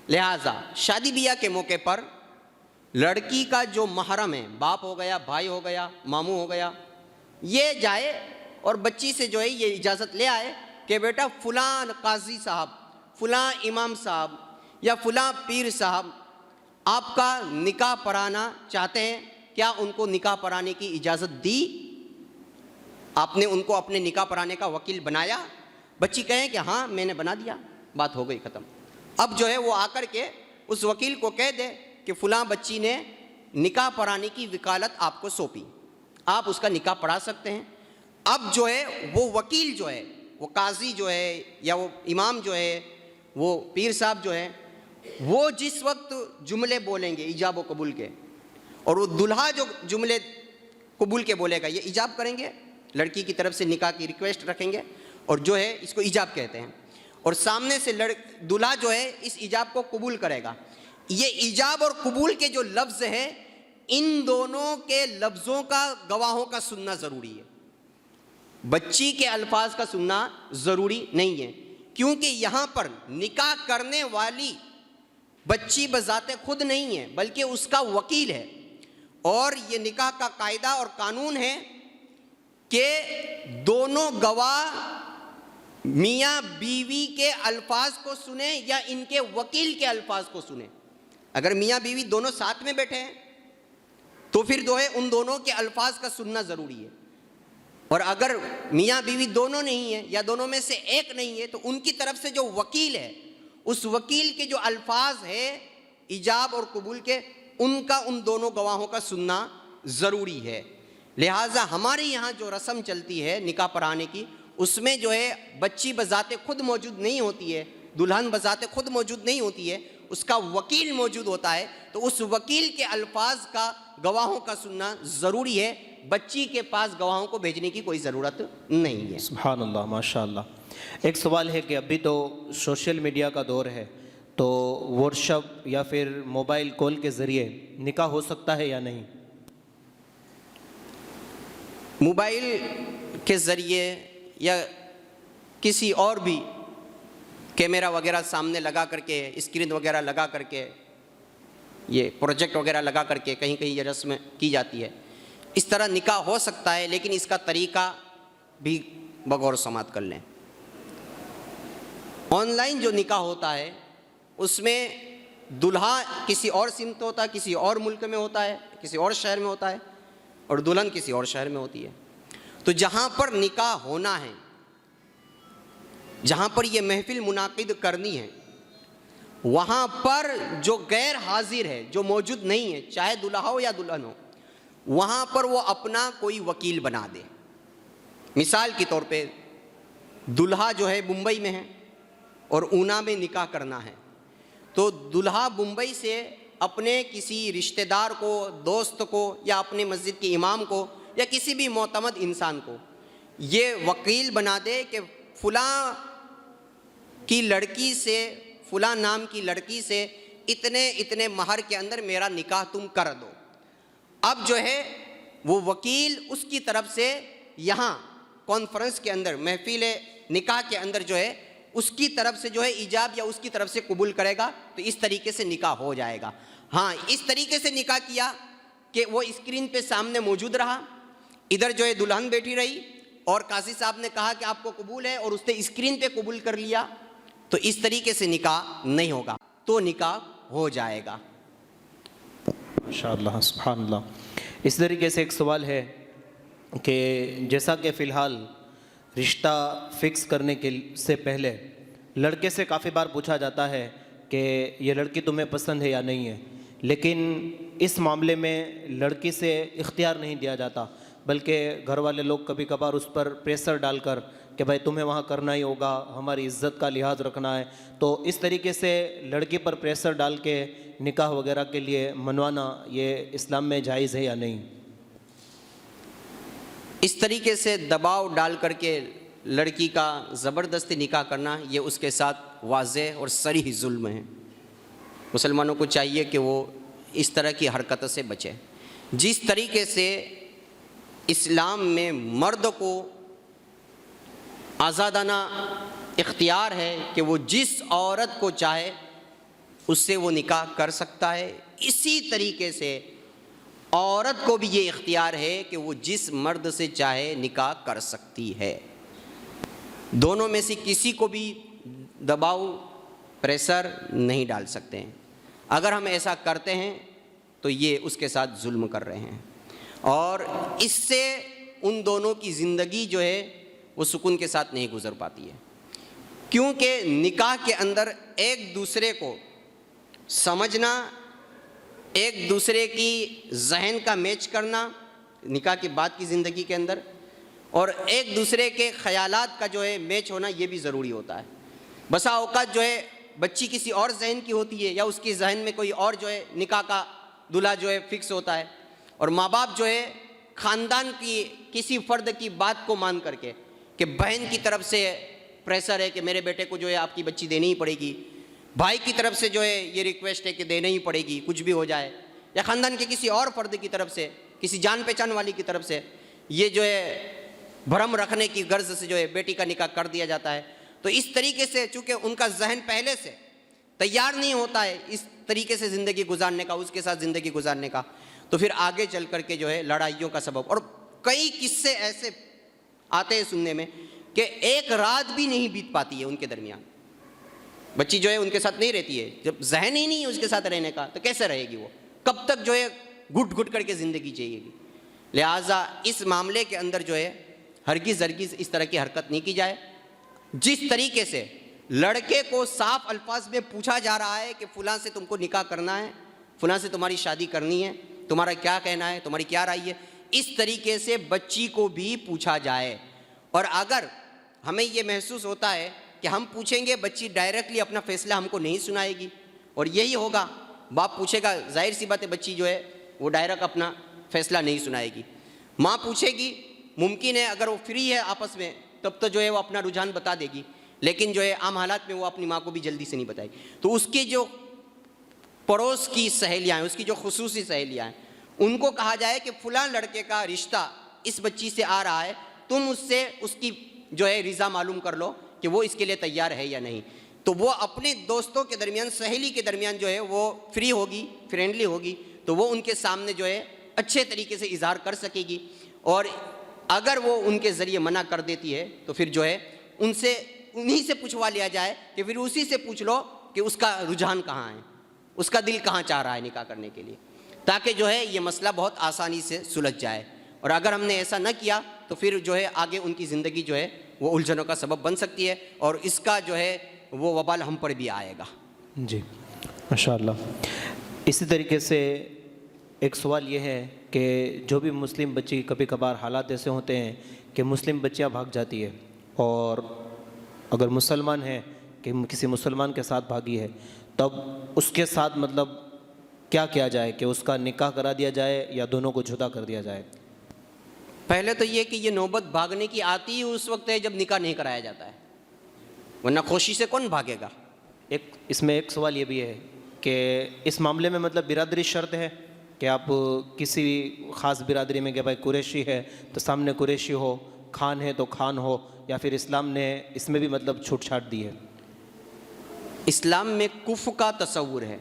لہٰذا شادی بیاہ کے موقع پر لڑکی کا جو محرم ہے، باپ ہو گیا، بھائی ہو گیا، ماموں ہو گیا، یہ جائے اور بچی سے جو ہے یہ اجازت لے آئے کہ بیٹا فلاں قاضی صاحب، فلاں امام صاحب یا فلاں پیر صاحب آپ کا نکاح پڑھانا چاہتے ہیں، کیا ان کو نکاح پڑھانے کی اجازت دی؟ آپ نے ان کو اپنے نکاح پڑھانے کا وکیل بنایا؟ بچی کہیں کہ ہاں میں نے بنا دیا، بات ہو گئی ختم. اب جو ہے وہ آ کر کے اس وکیل کو کہہ دے کہ فلاں بچی نے نکاح پڑھانے کی وکالت آپ کو سونپی، آپ اس کا نکاح پڑھا سکتے ہیں. اب جو ہے وہ وکیل جو ہے، وہ قاضی جو ہے یا وہ امام جو ہے، وہ پیر صاحب جو ہے، وہ جس وقت جملے بولیں گے ایجاب و قبول کے، اور وہ دلہا جو جملے قبول کے بولے گا یہ ایجاب کریں گے، لڑکی کی طرف سے نکاح کی ریکویسٹ رکھیں گے اور جو ہے اس کو ایجاب کہتے ہیں، اور سامنے سے دلہا جو ہے اس ایجاب کو قبول کرے گا. یہ ایجاب اور قبول کے جو لفظ ہے ان دونوں کے لفظوں کا گواہوں کا سننا ضروری ہے. بچی کے الفاظ کا سننا ضروری نہیں ہے، کیونکہ یہاں پر نکاح کرنے والی بچی بذات خود نہیں ہے بلکہ اس کا وکیل ہے. اور یہ نکاح کا قاعدہ اور قانون ہے کہ دونوں گواہ میاں بیوی کے الفاظ کو سنیں یا ان کے وکیل کے الفاظ کو سنیں. اگر میاں بیوی دونوں ساتھ میں بیٹھے ہیں تو پھر جو ہے ان دونوں کے الفاظ کا سننا ضروری ہے، اور اگر میاں بیوی دونوں نہیں ہیں یا دونوں میں سے ایک نہیں ہے تو ان کی طرف سے جو وکیل ہے اس وکیل کے جو الفاظ ہے ایجاب اور قبول کے ان کا ان دونوں گواہوں کا سننا ضروری ہے. لہٰذا ہمارے یہاں جو رسم چلتی ہے نکاح پڑھانے کی اس میں جو ہے بچی بذات خود موجود نہیں ہوتی ہے، دلہن بذات خود موجود نہیں ہوتی ہے، اس کا وکیل موجود ہوتا ہے. تو اس وکیل کے الفاظ کا گواہوں کا سننا ضروری ہے، بچی کے پاس گواہوں کو بھیجنے کی کوئی ضرورت نہیں ہے. سبحان اللہ، ماشاء اللہ. ایک سوال ہے کہ ابھی تو سوشل میڈیا کا دور ہے، تو واٹسپ یا پھر موبائل کال کے ذریعے نکاح ہو سکتا ہے یا نہیں؟ موبائل کے ذریعے یا کسی اور بھی کیمرہ وغیرہ سامنے لگا کر کے، اسکرین وغیرہ لگا کر کے، یہ پروجیکٹ وغیرہ لگا کر کے کہیں کہیں یہ رسم کی جاتی ہے. اس طرح نکاح ہو سکتا ہے، لیکن اس کا طریقہ بھی بغور سماعت کر لیں. آن لائن جو نکاح ہوتا ہے اس میں دلہا کسی اور سمت ہوتا ہے، کسی اور ملک میں ہوتا ہے، کسی اور شہر میں ہوتا ہے، اور دلہن کسی اور شہر میں ہوتی ہے. تو جہاں پر نکاح ہونا ہے، جہاں پر یہ محفل منعقد کرنی ہے، وہاں پر جو غیر حاضر ہے، جو موجود نہیں ہے، چاہے دلہا ہو یا دلہن ہو، وہاں پر وہ اپنا کوئی وکیل بنا دے. مثال کے طور پہ دلہا جو ہے ممبئی میں ہے اور اونا میں نکاح کرنا ہے، تو دلہا ممبئی سے اپنے کسی رشتہ دار کو، دوست کو، یا اپنے مسجد کے امام کو یا کسی بھی معتمد انسان کو یہ وکیل بنا دے کہ فلاں کی لڑکی سے، فلاں نام کی لڑکی سے اتنے مہر کے اندر میرا نکاح تم کر دو. اب جو ہے وہ وکیل اس کی طرف سے یہاں کانفرنس کے اندر، محفل نکاح کے اندر جو ہے اس کی طرف سے جو ہے ایجاب یا اس کی طرف سے قبول کرے گا، تو اس طریقے سے نکاح ہو جائے گا. ہاں، اس طریقے سے نکاح کیا کہ وہ اسکرین پہ سامنے موجود رہا، ادھر جو ہے دلہن بیٹھی رہی اور قاضی صاحب نے کہا کہ آپ کو قبول ہے اور اس نے اسکرین پہ قبول کر لیا، تو اس طریقے سے نکاح نہیں ہوگا، تو نکاح ہو جائے گا۔ ماشاءاللہ، سبحان اللہ۔ اس طریقے سے ایک سوال ہے کہ جیسا کہ فی الحال رشتہ فکس کرنے کے سے پہلے لڑکے سے کافی بار پوچھا جاتا ہے کہ یہ لڑکی تمہیں پسند ہے یا نہیں ہے، لیکن اس معاملے میں لڑکی سے اختیار نہیں دیا جاتا، بلکہ گھر والے لوگ کبھی کبھار اس پر پریشر ڈال کر کہ بھائی تمہیں وہاں کرنا ہی ہوگا، ہماری عزت کا لحاظ رکھنا ہے، تو اس طریقے سے لڑکی پر پریشر ڈال کے نکاح وغیرہ کے لیے منوانا یہ اسلام میں جائز ہے یا نہیں؟ اس طریقے سے دباؤ ڈال کر کے لڑکی کا زبردستی نکاح کرنا، یہ اس کے ساتھ واضح اور صریح ظلم ہے۔ مسلمانوں کو چاہیے کہ وہ اس طرح کی حرکتوں سے بچے۔ جس طریقے سے اسلام میں مرد کو آزادانہ اختیار ہے کہ وہ جس عورت کو چاہے اس سے وہ نکاح کر سکتا ہے، اسی طریقے سے عورت کو بھی یہ اختیار ہے کہ وہ جس مرد سے چاہے نکاح کر سکتی ہے۔ دونوں میں سے کسی کو بھی دباؤ، پریشر نہیں ڈال سکتے ہیں۔ اگر ہم ایسا کرتے ہیں تو یہ اس کے ساتھ ظلم کر رہے ہیں، اور اس سے ان دونوں کی زندگی جو ہے وہ سکون کے ساتھ نہیں گزر پاتی ہے، کیونکہ نکاح کے اندر ایک دوسرے کو سمجھنا، ایک دوسرے کی ذہن کا میچ کرنا نکاح کے بعد کی زندگی کے اندر، اور ایک دوسرے کے خیالات کا جو ہے میچ ہونا یہ بھی ضروری ہوتا ہے۔ بسا اوقات جو ہے بچی کسی اور ذہن کی ہوتی ہے، یا اس کی ذہن میں کوئی اور جو ہے نکاح کا دلہا جو ہے فکس ہوتا ہے، اور ماں باپ جو ہے خاندان کی کسی فرد کی بات کو مان کر کے کہ بہن کی طرف سے پریشر ہے کہ میرے بیٹے کو جو ہے آپ کی بچی دینی ہی پڑے گی، بھائی کی طرف سے جو ہے یہ ریکویسٹ ہے کہ دینا ہی پڑے گی کچھ بھی ہو جائے، یا خاندان کے کسی اور فرد کی طرف سے، کسی جان پہچان والی کی طرف سے یہ جو ہے بھرم رکھنے کی غرض سے جو ہے بیٹی کا نکاح کر دیا جاتا ہے۔ تو اس طریقے سے چونکہ ان کا ذہن پہلے سے تیار نہیں ہوتا ہے اس طریقے سے زندگی گزارنے کا، اس کے ساتھ زندگی گزارنے کا، تو پھر آگے چل کر کے جو ہے لڑائیوں کا سبب، اور کئی قصے ایسے آتے ہیں سننے میں کہ ایک رات بھی نہیں بیت پاتی ہے ان کے درمیان، بچی جو ہے ان کے ساتھ نہیں رہتی ہے، جب ذہن ہی نہیں ہے اس کے ساتھ رہنے کا تو کیسے رہے گی وہ، کب تک جو ہے گھٹ گھٹ کر کے زندگی چاہیے گی۔ لہٰذا اس معاملے کے اندر جو ہے ہرگز اس طرح کی حرکت نہیں کی جائے۔ جس طریقے سے لڑکے کو صاف الفاظ میں پوچھا جا رہا ہے کہ فلاں سے تم کو نکاح کرنا ہے، فلاں سے تمہاری شادی کرنی ہے، تمہارا کیا کہنا ہے، تمہاری کیا رائے ہے، اس طریقے سے بچی کو بھی پوچھا جائے۔ اور اگر ہمیں یہ محسوس ہوتا ہے کہ ہم پوچھیں گے بچی ڈائریکٹلی اپنا فیصلہ ہم کو نہیں سنائے گی، اور یہی ہوگا، باپ پوچھے گا، ظاہر سی بات ہے بچی جو ہے وہ ڈائریکٹ اپنا فیصلہ نہیں سنائے گی، ماں پوچھے گی، ممکن ہے اگر وہ فری ہے آپس میں تب تو جو ہے وہ اپنا رجحان بتا دے گی، لیکن جو ہے عام حالات میں وہ اپنی ماں کو بھی جلدی سے نہیں بتائے گی۔ تو اس کی جو پڑوس کی سہیلیاں ہیں، اس کی جو خصوصی سہیلیاں ہیں، ان کو کہا جائے کہ فلاں لڑکے کا رشتہ اس بچی سے آ رہا ہے، تم اس سے اس کی جو ہے رضا معلوم کر لو کہ وہ اس کے لیے تیار ہے یا نہیں۔ تو وہ اپنے دوستوں کے درمیان، سہیلی کے درمیان جو ہے وہ فری ہوگی، فرینڈلی ہوگی، تو وہ ان کے سامنے جو ہے اچھے طریقے سے اظہار کر سکے گی، اور اگر وہ ان کے ذریعے منع کر دیتی ہے تو پھر جو ہے انہی سے پوچھوا لیا جائے کہ پھر اسی سے پوچھ لو کہ اس کا رجحان کہاں ہے، اس کا دل کہاں چاہ رہا ہے نکاح کرنے کے لیے، تاکہ جو ہے یہ مسئلہ بہت آسانی سے سلجھ جائے۔ اور اگر ہم نے ایسا نہ کیا تو پھر جو ہے آگے ان کی زندگی جو ہے وہ الجھنوں کا سبب بن سکتی ہے، اور اس کا جو ہے وہ وبال ہم پر بھی آئے گا۔ جی ماشاءاللہ۔ اسی طریقے سے ایک سوال یہ ہے کہ جو بھی مسلم بچی، کبھی کبھار حالات ایسے ہوتے ہیں کہ مسلم بچیاں بھاگ جاتی ہے، اور اگر مسلمان ہے کہ کسی مسلمان کے ساتھ بھاگی ہے، تب اس کے ساتھ مطلب کیا کیا جائے، کہ اس کا نکاح کرا دیا جائے یا دونوں کو جدا کر دیا جائے؟ پہلے تو یہ کہ یہ نوبت بھاگنے کی آتی ہی اس وقت ہے جب نکاح نہیں کرایا جاتا ہے، ورنہ خوشی سے کون بھاگے گا۔ اس میں ایک سوال یہ بھی ہے کہ اس معاملے میں مطلب برادری شرط ہے کہ آپ کسی خاص برادری میں کہ بھائی قریشی ہے تو سامنے قریشی ہو، خان ہے تو خان ہو، یا پھر اسلام نے اس میں بھی مطلب چھوٹ چھاٹ دی ہے؟ اسلام میں کف کا تصور ہے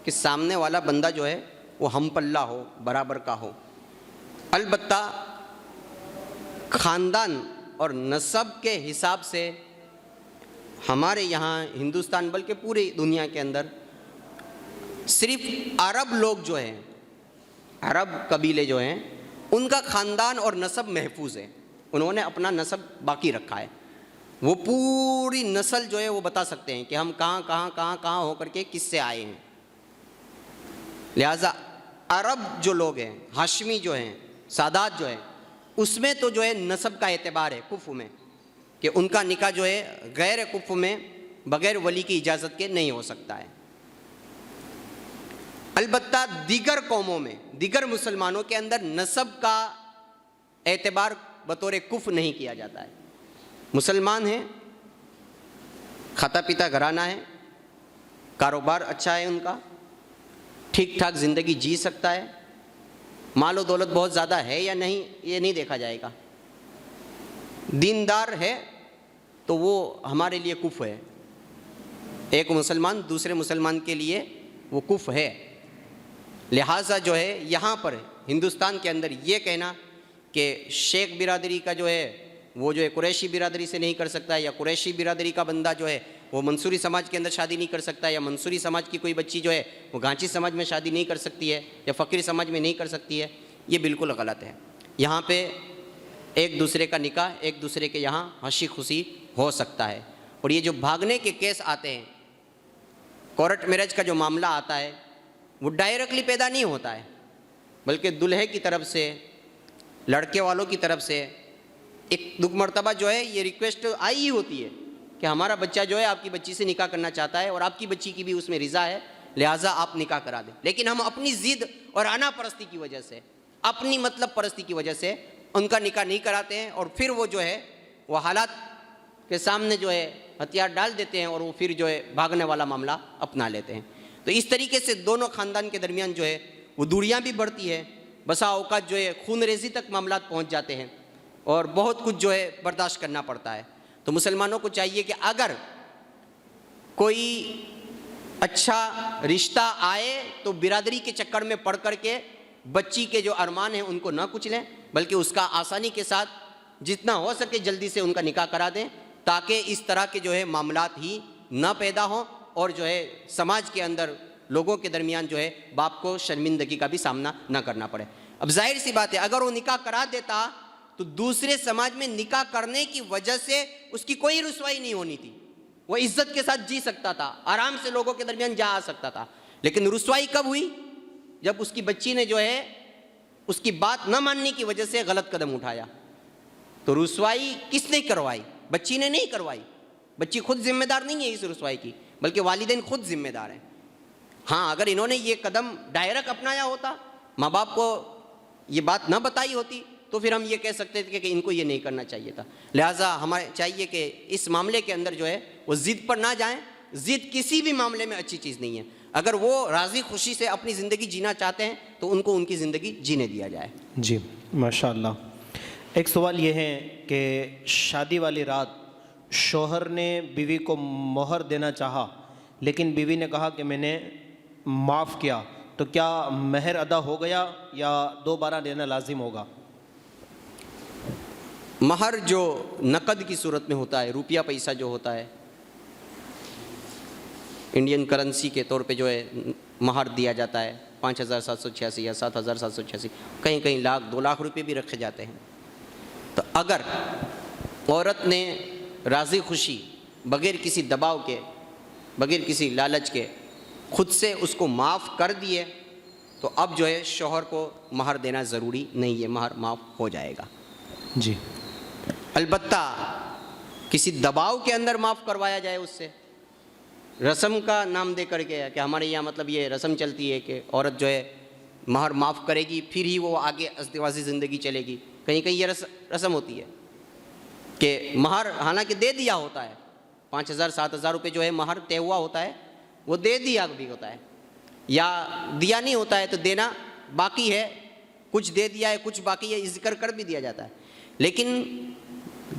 کہ سامنے والا بندہ جو ہے وہ ہم پلہ ہو، برابر کا ہو، البتہ خاندان اور نسب کے حساب سے ہمارے یہاں ہندوستان بلکہ پوری دنیا کے اندر صرف عرب لوگ جو ہیں، عرب قبیلے جو ہیں، ان کا خاندان اور نسب محفوظ ہے، انہوں نے اپنا نسب باقی رکھا ہے، وہ پوری نسل جو ہے وہ بتا سکتے ہیں کہ ہم کہاں کہاں کہاں کہاں ہو کر کے کس سے آئے ہیں۔ لہٰذا عرب جو لوگ ہیں، ہاشمی جو ہیں، سادات جو ہیں، اس میں تو جو ہے نسب کا اعتبار ہے کفو میں، کہ ان کا نکاح جو ہے غیر کفو میں بغیر ولی کی اجازت کے نہیں ہو سکتا ہے۔ البتہ دیگر قوموں میں، دیگر مسلمانوں کے اندر نسب کا اعتبار بطور کفو نہیں کیا جاتا ہے۔ مسلمان ہیں، کھاتا پیتا گھرانہ ہے، کاروبار اچھا ہے ان کا، ٹھیک ٹھاک زندگی جی سکتا ہے، مال و دولت بہت زیادہ ہے یا نہیں یہ نہیں دیکھا جائے گا، دیندار ہے تو وہ ہمارے لیے کفو ہے، ایک مسلمان دوسرے مسلمان کے لیے وہ کفو ہے۔ لہٰذا جو ہے یہاں پر ہندوستان کے اندر یہ کہنا کہ شیخ برادری کا جو ہے وہ جو ہے قریشی برادری سے نہیں کر سکتا، یا قریشی برادری کا بندہ جو ہے وہ منصوری سماج کے اندر شادی نہیں کر سکتا، یا منصوری سماج کی کوئی بچی جو ہے وہ گانچی سماج میں شادی نہیں کر سکتی ہے، یا فقیر سماج میں نہیں کر سکتی ہے، یہ بالکل غلط ہے۔ یہاں پہ ایک دوسرے کا نکاح ایک دوسرے کے یہاں ہنسی خوشی ہو سکتا ہے۔ اور یہ جو بھاگنے کے کیس آتے ہیں، کورٹ میرج کا جو معاملہ آتا ہے، وہ ڈائریکٹلی پیدا نہیں ہوتا ہے، بلکہ دلہے کی طرف سے، لڑکے والوں کی طرف سے ایک دو مرتبہ جو ہے یہ ریکویسٹ آئی ہی ہوتی ہے کہ ہمارا بچہ جو ہے آپ کی بچی سے نکاح کرنا چاہتا ہے اور آپ کی بچی کی بھی اس میں رضا ہے، لہٰذا آپ نکاح کرا دیں۔ لیکن ہم اپنی ضد اور آنا پرستی کی وجہ سے، اپنی مطلب پرستی کی وجہ سے ان کا نکاح نہیں کراتے ہیں، اور پھر وہ جو ہے وہ حالات کے سامنے جو ہے ہتھیار ڈال دیتے ہیں اور وہ پھر جو ہے بھاگنے والا معاملہ اپنا لیتے ہیں۔ تو اس طریقے سے دونوں خاندان کے درمیان جو ہے وہ دوریاں بھی بڑھتی ہے، بسا اوقات جو ہے خون ریزی تک معاملات پہنچ جاتے ہیں اور بہت کچھ جو ہے برداشت کرنا پڑتا ہے۔ تو مسلمانوں کو چاہیے کہ اگر کوئی اچھا رشتہ آئے تو برادری کے چکر میں پڑ کر کے بچی کے جو ارمان ہیں ان کو نہ کچلیں، بلکہ اس کا آسانی کے ساتھ جتنا ہو سکے جلدی سے ان کا نکاح کرا دیں، تاکہ اس طرح کے جو ہے معاملات ہی نہ پیدا ہوں اور جو ہے سماج کے اندر لوگوں کے درمیان جو ہے باپ کو شرمندگی کا بھی سامنا نہ کرنا پڑے۔ اب ظاہر سی بات ہے اگر وہ نکاح کرا دیتا تو دوسرے سماج میں نکاح کرنے کی وجہ سے اس کی کوئی رسوائی نہیں ہونی تھی، وہ عزت کے ساتھ جی سکتا تھا، آرام سے لوگوں کے درمیان جا آ سکتا تھا۔ لیکن رسوائی کب ہوئی؟ جب اس کی بچی نے جو ہے اس کی بات نہ ماننے کی وجہ سے غلط قدم اٹھایا۔ تو رسوائی کس نے کروائی؟ بچی نے نہیں کروائی، بچی خود ذمہ دار نہیں ہے اس رسوائی کی، بلکہ والدین خود ذمہ دار ہیں۔ ہاں اگر انہوں نے یہ قدم ڈائریکٹ اپنایا ہوتا، ماں باپ کو یہ بات نہ بتائی ہوتی، تو پھر ہم یہ کہہ سکتے تھے کہ ان کو یہ نہیں کرنا چاہیے تھا۔ لہٰذا ہمیں چاہیے کہ اس معاملے کے اندر جو ہے وہ ضد پر نہ جائیں، ضد کسی بھی معاملے میں اچھی چیز نہیں ہے۔ اگر وہ راضی خوشی سے اپنی زندگی جینا چاہتے ہیں تو ان کو ان کی زندگی جینے دیا جائے۔ جی ماشاء اللہ۔ ایک سوال یہ ہے کہ شادی والی رات شوہر نے بیوی کو مہر دینا چاہا لیکن بیوی نے کہا کہ میں نے معاف کیا، تو کیا مہر ادا ہو گیا یا دوبارہ دینا لازم ہوگا؟ مہر جو نقد کی صورت میں ہوتا ہے، روپیہ پیسہ جو ہوتا ہے، انڈین کرنسی کے طور پہ جو ہے مہر دیا جاتا ہے 5,786 یا 7,786، کہیں کہیں لاکھ 2 لاکھ روپے بھی رکھے جاتے ہیں۔ تو اگر عورت نے راضی خوشی بغیر کسی دباؤ کے، بغیر کسی لالچ کے خود سے اس کو معاف کر دیے تو اب جو ہے شوہر کو مہر دینا ضروری نہیں ہے، مہر معاف ہو جائے گا۔ جی البتہ کسی دباؤ کے اندر معاف کروایا جائے، اس سے رسم کا نام دے کر کے، کہ ہمارے یہاں مطلب یہ رسم چلتی ہے کہ عورت جو ہے مہر معاف کرے گی پھر ہی وہ آگے ازدواجی زندگی چلے گی، کہیں کہیں یہ رسم ہوتی ہے کہ مہر حالانکہ دے دیا ہوتا ہے، 5,000 7,000 روپے جو ہے مہر طے ہوا ہوتا ہے وہ دے دیا بھی ہوتا ہے، یا دیا نہیں ہوتا ہے تو دینا باقی ہے، کچھ دے دیا ہے کچھ باقی ہے، ذکر کر بھی دیا جاتا ہے۔ لیکن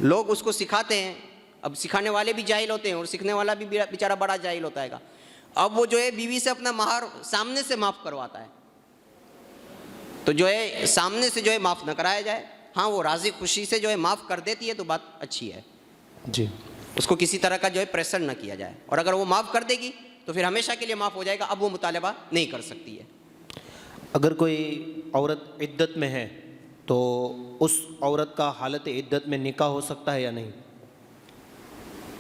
لوگ اس کو سکھاتے ہیں، اب سکھانے والے بھی جاہل ہوتے ہیں اور سیکھنے والا بھی بیچارہ بڑا جاہل ہوتا ہے گا۔ اب وہ جو ہے بیوی سے اپنا مہر سامنے سے معاف کرواتا ہے، تو جو ہے سامنے سے جو ہے معاف نہ کرایا جائے، ہاں وہ راضی خوشی سے جو ہے معاف کر دیتی ہے تو بات اچھی ہے۔ جی اس کو کسی طرح کا جو ہے پریشر نہ کیا جائے، اور اگر وہ معاف کر دے گی تو پھر ہمیشہ کے لیے معاف ہو جائے گا، اب وہ مطالبہ نہیں کر سکتی ہے۔ اگر کوئی عورت عدت میں ہے تو اس عورت کا حالت عدت میں نکاح ہو سکتا ہے یا نہیں؟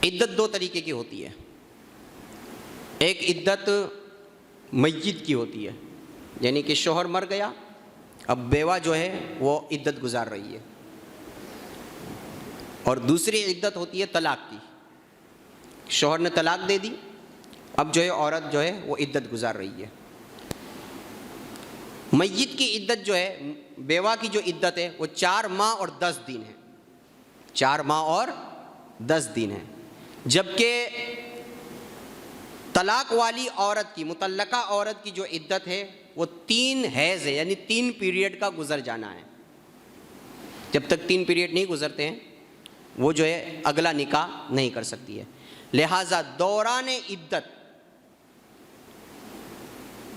عدت دو طریقے کی ہوتی ہے، ایک عدت میت کی ہوتی ہے، یعنی کہ شوہر مر گیا، اب بیوہ جو ہے وہ عدت گزار رہی ہے، اور دوسری عدت ہوتی ہے طلاق کی، شوہر نے طلاق دے دی، اب جو ہے عورت جو ہے وہ عدت گزار رہی ہے۔ میت کی عدت جو ہے، بیوہ کی جو عدت ہے وہ 4 ماہ اور 10 دن ہے، 4 ماہ اور 10 دن ہے، جبکہ طلاق والی عورت کی، مطلقہ عورت کی جو عدت ہے وہ 3 حیض ہے، یعنی 3 پیریڈ کا گزر جانا ہے۔ جب تک 3 پیریڈ نہیں گزرتے ہیں وہ جو ہے اگلا نکاح نہیں کر سکتی ہے۔ لہٰذا دوران عدت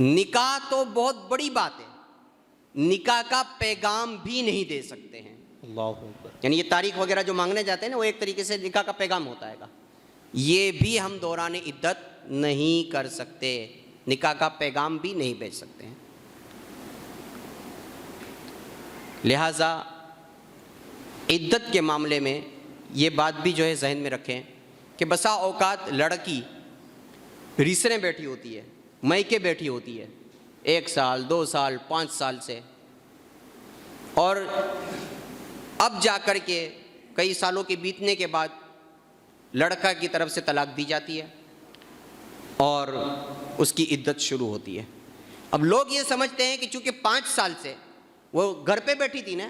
نکاح تو بہت بڑی بات ہے، نکاح کا پیغام بھی نہیں دے سکتے ہیں۔ اللہ اکبر۔ یعنی یہ تاریخ وغیرہ جو مانگنے جاتے ہیں نا، وہ ایک طریقے سے نکاح کا پیغام ہوتا ہے گا، یہ بھی ہم دوران عدت نہیں کر سکتے، نکاح کا پیغام بھی نہیں بھیج سکتے ہیں۔ لہٰذا عدت کے معاملے میں یہ بات بھی جو ہے ذہن میں رکھیں کہ بسا اوقات لڑکی ریسریں بیٹھی ہوتی ہے، میکے بیٹھی ہوتی ہے 1 سال 2 سال 5 سال سے، اور اب جا کر کے کئی سالوں کے بیتنے کے بعد لڑکا کی طرف سے طلاق دی جاتی ہے اور اس کی عدت شروع ہوتی ہے۔ اب لوگ یہ سمجھتے ہیں کہ چونکہ 5 سال سے وہ گھر پہ بیٹھی تھی نا،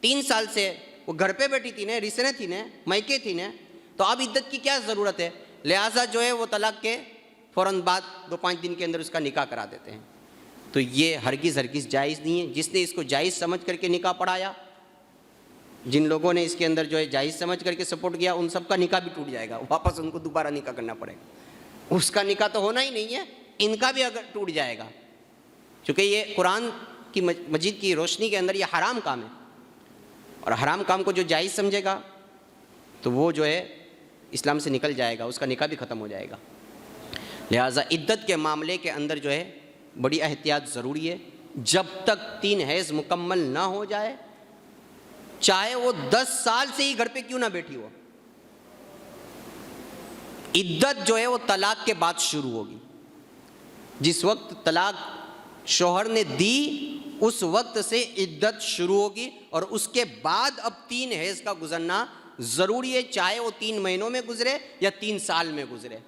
3 سال سے وہ گھر پہ بیٹھی تھی نا، ریسریں تھی نا، میکے تھی نا، تو اب عدت کی کیا ضرورت ہے، لہٰذا جو ہے وہ طلاق کے فوراً بعد 2-5 دن کے اندر اس کا نکاح کرا دیتے ہیں۔ تو یہ ہرگز جائز نہیں ہے۔ جس نے اس کو جائز سمجھ کر کے نکاح پڑھایا، جن لوگوں نے اس کے اندر جو ہے جائز سمجھ کر کے سپورٹ کیا، ان سب کا نکاح بھی ٹوٹ جائے گا، واپس ان کو دوبارہ نکاح کرنا پڑے گا۔ اس کا نکاح تو ہونا ہی نہیں ہے، ان کا بھی اگر ٹوٹ جائے گا، چونکہ یہ قرآن کی مجید کی روشنی کے اندر یہ حرام کام ہے، اور حرام کام کو جو جائز سمجھے گا تو وہ جو ہے اسلام سے نکل جائے گا، اس کا نکاح بھی ختم ہو جائے گا۔ لہٰذا عدت کے معاملے کے اندر جو ہے بڑی احتیاط ضروری ہے۔ جب تک 3 حیض مکمل نہ ہو جائے، چاہے وہ 10 سال سے ہی گھر پہ کیوں نہ بیٹھی ہو، عدت جو ہے وہ طلاق کے بعد شروع ہوگی۔ جس وقت طلاق شوہر نے دی اس وقت سے عدت شروع ہوگی، اور اس کے بعد اب 3 حیض کا گزرنا ضروری ہے، چاہے وہ 3 مہینوں میں گزرے یا 3 سال میں گزرے۔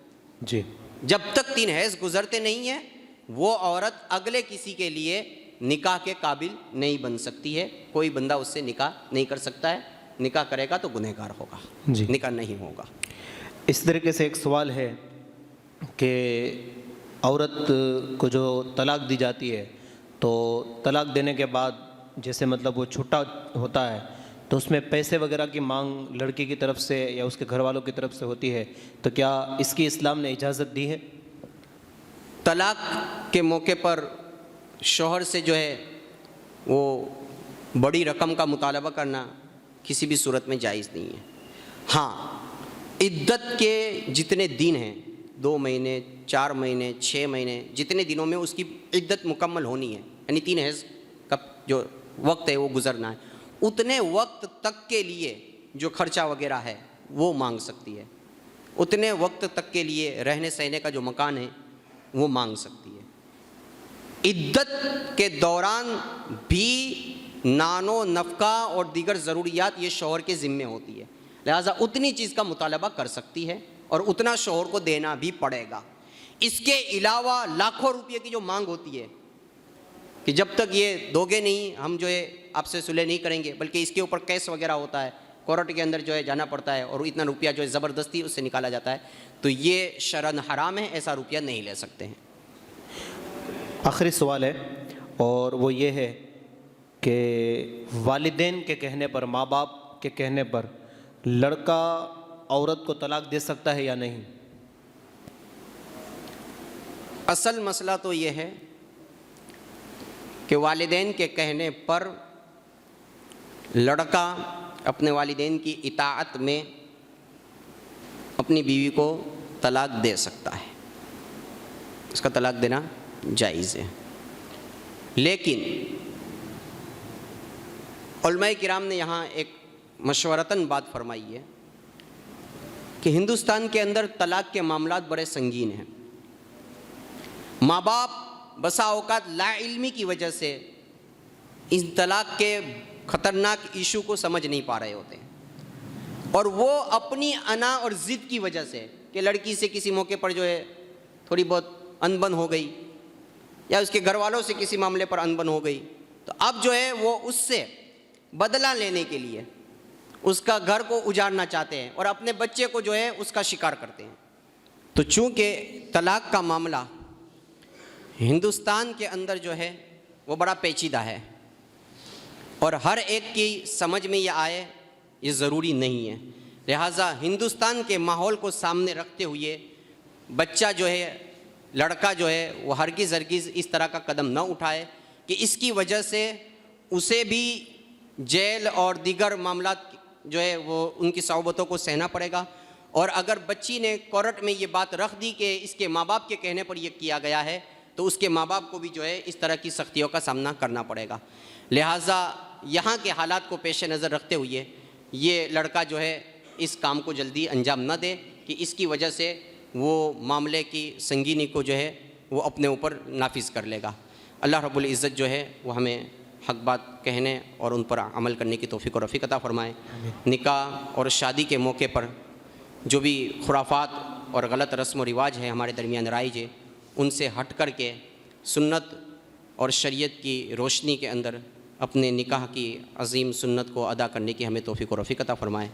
جی، جب تک 3 حیض گزرتے نہیں ہیں وہ عورت اگلے کسی کے لیے نکاح کے قابل نہیں بن سکتی ہے، کوئی بندہ اس سے نکاح نہیں کر سکتا ہے، نکاح کرے گا تو گنہگار ہوگا، جی، نکاح نہیں ہوگا۔ اس طریقے سے ایک سوال ہے کہ عورت کو جو طلاق دی جاتی ہے تو طلاق دینے کے بعد جیسے مطلب وہ چھٹا ہوتا ہے تو اس میں پیسے وغیرہ کی مانگ لڑکی کی طرف سے یا اس کے گھر والوں کی طرف سے ہوتی ہے، تو کیا اس کی اسلام نے اجازت دی ہے؟ طلاق کے موقع پر شوہر سے جو ہے وہ بڑی رقم کا مطالبہ کرنا کسی بھی صورت میں جائز نہیں ہے۔ ہاں، عدت کے جتنے دن ہیں، 2 مہینے 4 مہینے 6 مہینے، جتنے دنوں میں اس کی عدت مکمل ہونی ہے، یعنی 3 حیض کا جو وقت ہے وہ گزرنا ہے، اتنے وقت تک کے لیے جو خرچہ وغیرہ ہے وہ مانگ سکتی ہے، اتنے وقت تک کے لیے رہنے سہنے کا جو مکان ہے وہ مانگ سکتی ہے۔ عدت کے دوران بھی نان و نفقہ اور دیگر ضروریات یہ شوہر کے ذمے ہوتی ہے، لہٰذا اتنی چیز کا مطالبہ کر سکتی ہے اور اتنا شوہر کو دینا بھی پڑے گا۔ اس کے علاوہ لاکھوں روپے کی جو مانگ ہوتی ہے کہ جب تک یہ دوگے نہیں ہم جو ہے آپ سے صلح نہیں کریں گے، بلکہ اس کے اوپر کیس وغیرہ ہوتا ہے، کورٹ کے اندر جو ہے جانا پڑتا ہے اور اتنا روپیہ جو ہے زبردستی اس سے نکالا جاتا ہے، تو یہ شرعاً حرام ہے، ایسا روپیہ نہیں لے سکتے ہیں۔ آخری سوال ہے اور وہ یہ ہے کہ والدین کے کہنے پر، ماں باپ کے کہنے پر لڑکا عورت کو طلاق دے سکتا ہے یا نہیں؟ اصل مسئلہ تو یہ ہے کہ والدین کے کہنے پر لڑکا اپنے والدین کی اطاعت میں اپنی بیوی کو طلاق دے سکتا ہے، اس کا طلاق دینا جائز ہے۔ لیکن علماء کرام نے یہاں ایک مشورتاً بات فرمائی ہے کہ ہندوستان کے اندر طلاق کے معاملات بڑے سنگین ہیں۔ ماں باپ بسا اوقات لا علمی کی وجہ سے اس طلاق کے خطرناک ایشو کو سمجھ نہیں پا رہے ہوتے ہیں، اور وہ اپنی انا اور ضد کی وجہ سے کہ لڑکی سے کسی موقع پر جو ہے تھوڑی بہت انبن ہو گئی، یا اس کے گھر والوں سے کسی معاملے پر انبن ہو گئی، تو اب جو ہے وہ اس سے بدلہ لینے کے لیے اس کا گھر کو اجاڑنا چاہتے ہیں اور اپنے بچے کو جو ہے اس کا شکار کرتے ہیں۔ تو چونکہ طلاق کا معاملہ ہندوستان کے اندر جو ہے وہ بڑا پیچیدہ ہے اور ہر ایک کی سمجھ میں یہ آئے یہ ضروری نہیں ہے، لہٰذا ہندوستان کے ماحول کو سامنے رکھتے ہوئے بچہ جو ہے، لڑکا جو ہے، وہ ہرگز اس طرح کا قدم نہ اٹھائے کہ اس کی وجہ سے اسے بھی جیل اور دیگر معاملات جو ہے وہ ان کی صعوبتوں کو سہنا پڑے گا، اور اگر بچی نے کورٹ میں یہ بات رکھ دی کہ اس کے ماں باپ کے کہنے پر یہ کیا گیا ہے تو اس کے ماں باپ کو بھی جو ہے اس طرح کی سختیوں کا سامنا کرنا پڑے گا۔ لہٰذا یہاں کے حالات کو پیش نظر رکھتے ہوئے یہ لڑکا جو ہے اس کام کو جلدی انجام نہ دے کہ اس کی وجہ سے وہ معاملے کی سنگینی کو جو ہے وہ اپنے اوپر نافذ کر لے گا۔ اللہ رب العزت جو ہے وہ ہمیں حق بات کہنے اور ان پر عمل کرنے کی توفیق و رفیق عطا فرمائے۔ نکاح اور شادی کے موقع پر جو بھی خرافات اور غلط رسم و رواج ہیں ہمارے درمیان رائج ہے، ان سے ہٹ کر کے سنت اور شریعت کی روشنی کے اندر اپنے نکاح کی عظیم سنت کو ادا کرنے کی ہمیں توفیق و رفیق عطا فرمائے۔